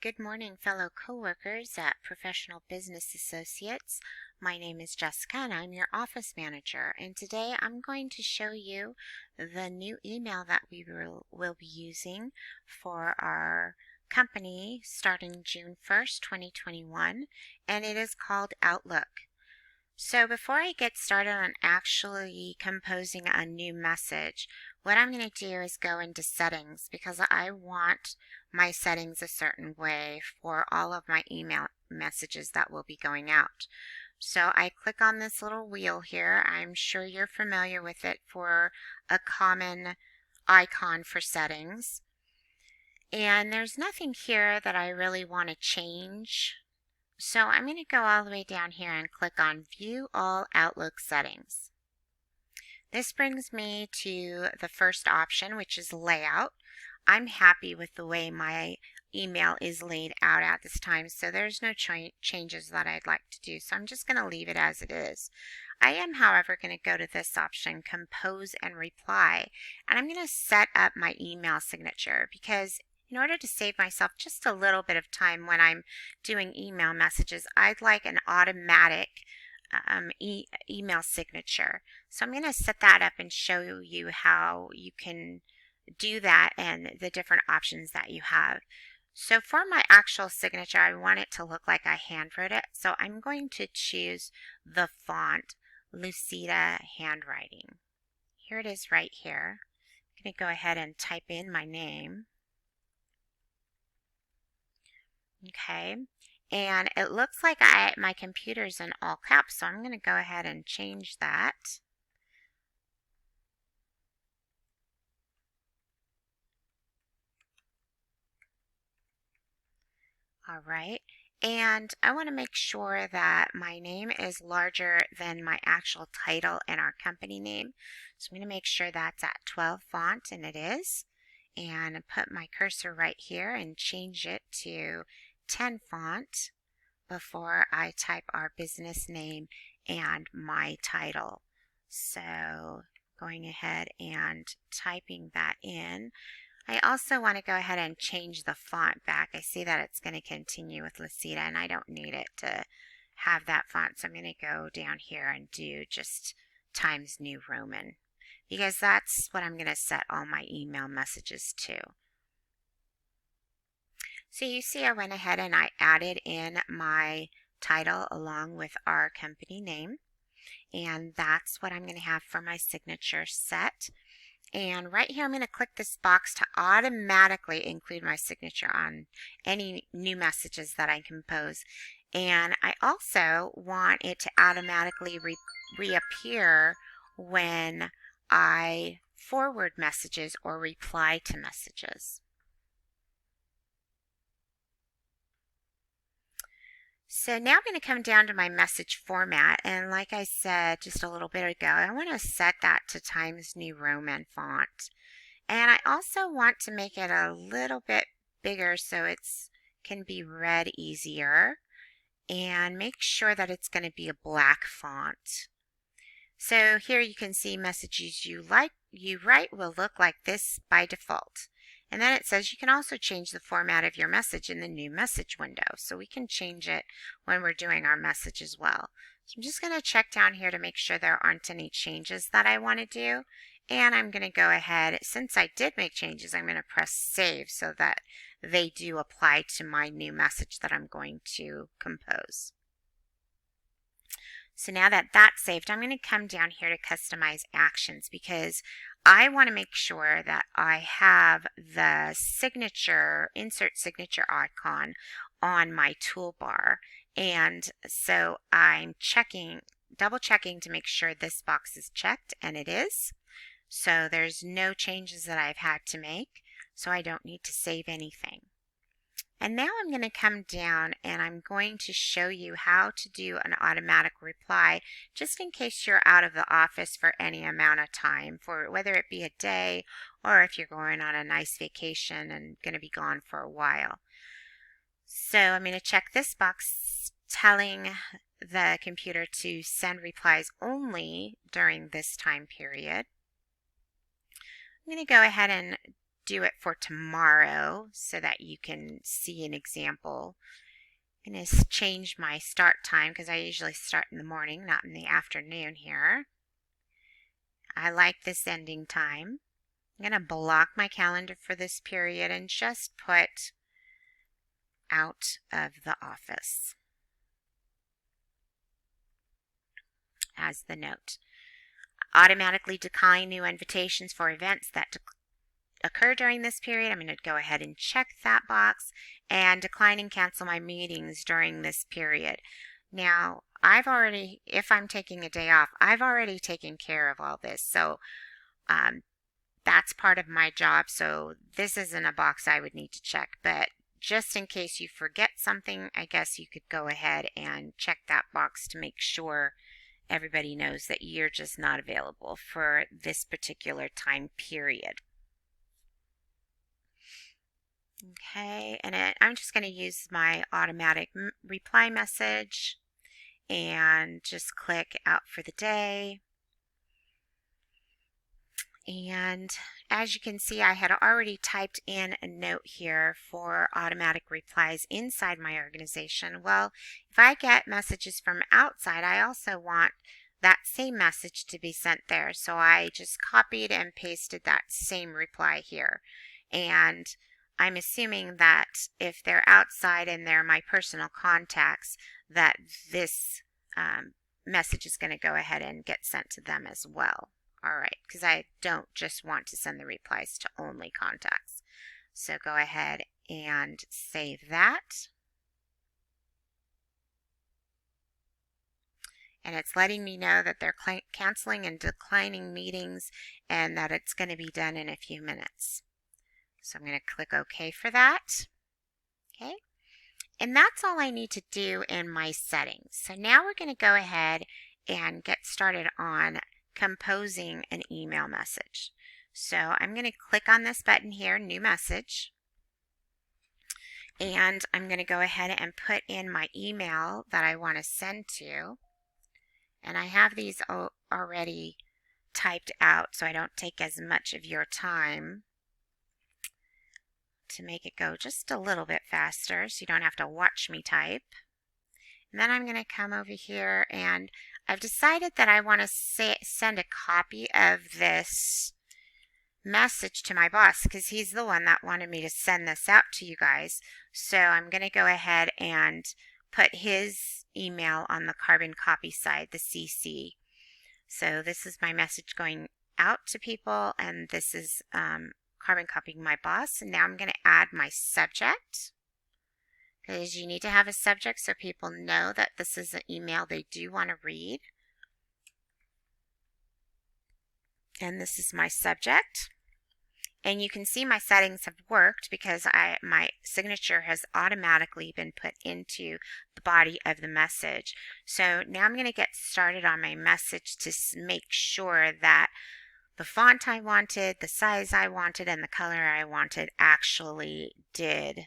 Good morning, fellow coworkers at Professional Business Associates. My name is Jessica and I'm your office manager. And today I'm going to show you the new email that we will be using for our company starting June 1st, 2021, and it is called Outlook. So before I get started on actually composing a new message, what I'm going to do is go into settings because I want my settings a certain way for all of my email messages that will be going out. So I click on this little wheel here. I'm sure you're familiar with it for a common icon for settings. And there's nothing here that I really want to change. So I'm going to go all the way down here and click on View All Outlook Settings. This brings me to the first option, which is Layout. I'm happy with the way my email is laid out at this time, so there's no changes that I'd like to do. So I'm just going to leave it as it is. I am, however, going to go to this option, Compose and Reply, and I'm going to set up my email signature because in order to save myself just a little bit of time when I'm doing email messages, I'd like an automatic email signature. So I'm going to set that up and show you how you can do that and the different options that you have. So for my actual signature, I want it to look like I handwrote it. So I'm going to choose the font Lucida Handwriting. Here it is right here. I'm going to go ahead and type in my name. Okay, and it looks like my computer's in all caps, so I'm going to go ahead and change that. All right, and I want to make sure that my name is larger than my actual title and our company name. So I'm going to make sure that's at 12 font, and it is. And put my cursor right here and change it to 10 font before I type our business name and my title. So going ahead and typing that in. I also want to go ahead and change the font back. I see that it's going to continue with Lucida and I don't need it to have that font. So I'm going to go down here and do just Times New Roman because that's what I'm going to set all my email messages to. So you see I went ahead and I added in my title along with our company name, and that's what I'm going to have for my signature set. And right here I'm going to click this box to automatically include my signature on any new messages that I compose. And I also want it to automatically reappear when I forward messages or reply to messages. So now I'm going to come down to my message format, and like I said just a little bit ago, I want to set that to Times New Roman font. And I also want to make it a little bit bigger so it can be read easier, and make sure that it's going to be a black font. So here you can see messages you write will look like this by default. And then it says you can also change the format of your message in the new message window. So we can change it when we're doing our message as well. So I'm just going to check down here to make sure there aren't any changes that I want to do. And I'm going to go ahead, since I did make changes, I'm going to press save so that they do apply to my new message that I'm going to compose. So now that that's saved, I'm going to come down here to customize actions because I want to make sure that I have the signature, insert signature icon on my toolbar. And so I'm double checking to make sure this box is checked, and it is. So there's no changes that I've had to make, so I don't need to save anything. And now I'm going to come down and I'm going to show you how to do an automatic reply just in case you're out of the office for any amount of time, for whether it be a day or if you're going on a nice vacation and going to be gone for a while. So I'm going to check this box telling the computer to send replies only during this time period. I'm going to go ahead and do it for tomorrow so that you can see an example. I'm going to change my start time because I usually start in the morning, not in the afternoon here. I like this ending time. I'm going to block my calendar for this period and just put out of the office as the note. Automatically decline new invitations for events that occur during this period. I'm going to go ahead and check that box, and decline and cancel my meetings during this period. Now, if I'm taking a day off, I've already taken care of all this. So that's part of my job. So this isn't a box I would need to check. But just in case you forget something, I guess you could go ahead and check that box to make sure everybody knows that you're just not available for this particular time period. Okay, and I'm just going to use my automatic reply message and just click out for the day. And as you can see, I had already typed in a note here for automatic replies inside my organization. Well, if I get messages from outside, I also want that same message to be sent there. So I just copied and pasted that same reply here. And I'm assuming that if they're outside and they're my personal contacts, that this message is going to go ahead and get sent to them as well. All right, because I don't just want to send the replies to only contacts. So go ahead and save that. And it's letting me know that they're canceling and declining meetings and that it's going to be done in a few minutes. So I'm going to click OK for that. Okay. And that's all I need to do in my settings. So now we're going to go ahead and get started on composing an email message. So I'm going to click on this button here, New Message. And I'm going to go ahead and put in my email that I want to send to. And I have these already typed out so I don't take as much of your time, to make it go just a little bit faster so you don't have to watch me type. And then I'm going to come over here, and I've decided that I want to send a copy of this message to my boss because he's the one that wanted me to send this out to you guys. So I'm going to go ahead and put his email on the carbon copy side, the CC. So this is my message going out to people, and this is carbon copying my boss. And now I'm going to add my subject, because you need to have a subject so people know that this is an email they do want to read. And this is my subject. And you can see my settings have worked because my signature has automatically been put into the body of the message. So now I'm going to get started on my message to make sure that the font I wanted, the size I wanted, and the color I wanted actually did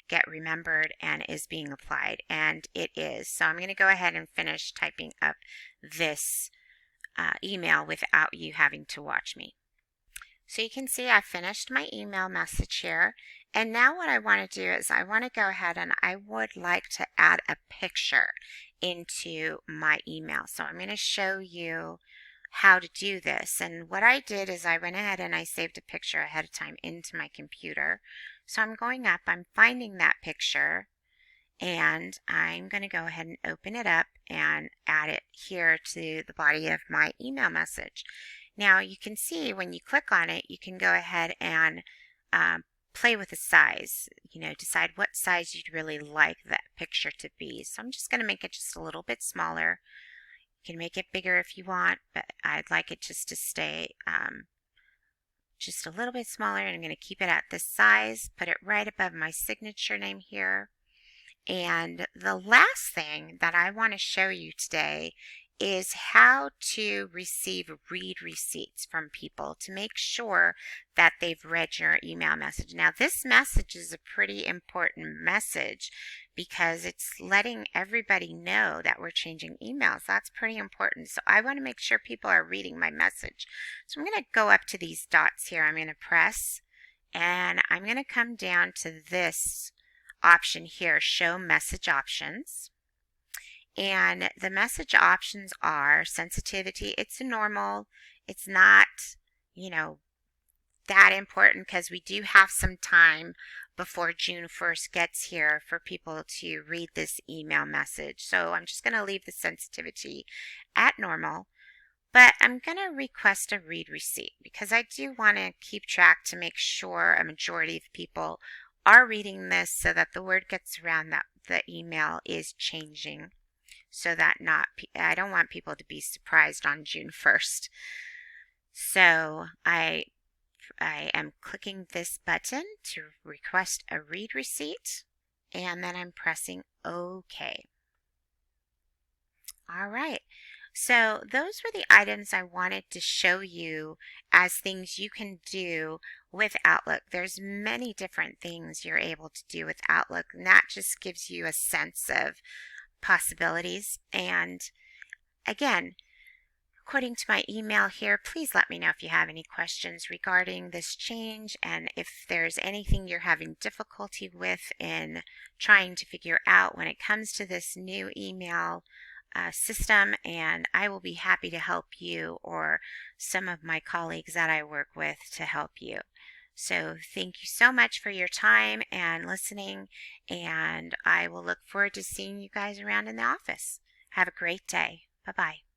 get remembered and is being applied, and it is. So I'm going to go ahead and finish typing up this email without you having to watch me. So you can see I finished my email message here, and now what I want to do is I want to go ahead and I would like to add a picture into my email. So I'm going to show you how to do this. And what I did is I went ahead and I saved a picture ahead of time into my computer. So I'm going up, I'm finding that picture, and I'm going to go ahead and open it up and add it here to the body of my email message. Now you can see when you click on it, you can go ahead and play with the size, decide what size you'd really like that picture to be. So I'm just going to make it just a little bit smaller. You can make it bigger if you want, but I'd like it just to stay just a little bit smaller, and I'm going to keep it at this size, put it right above my signature name here. And the last thing that I want to show you today is how to read receipts from people to make sure that they've read your email message. Now, this message is a pretty important message because it's letting everybody know that we're changing emails. That's pretty important. So I want to make sure people are reading my message. So I'm going to go up to these dots here. I'm going to press And I'm going to come down to this option here, Show Message Options. And the message options are sensitivity. It's normal. It's not, you know, that important because we do have some time before June 1st gets here for people to read this email message. So I'm just going to leave the sensitivity at normal. But I'm going to request a read receipt because I do want to keep track to make sure a majority of people are reading this so that the word gets around that the email is changing, so that I don't want people to be surprised on June 1st. So I am clicking this button to request a read receipt, and then I'm pressing OK. All right. So those were the items I wanted to show you as things you can do with Outlook. There's many different things you're able to do with Outlook, and that just gives you a sense of possibilities. And again, according to my email here, please let me know if you have any questions regarding this change and if there's anything you're having difficulty with in trying to figure out when it comes to this new email system, and I will be happy to help you or some of my colleagues that I work with to help you. So thank you so much for your time and listening, and I will look forward to seeing you guys around in the office. Have a great day. Bye-bye.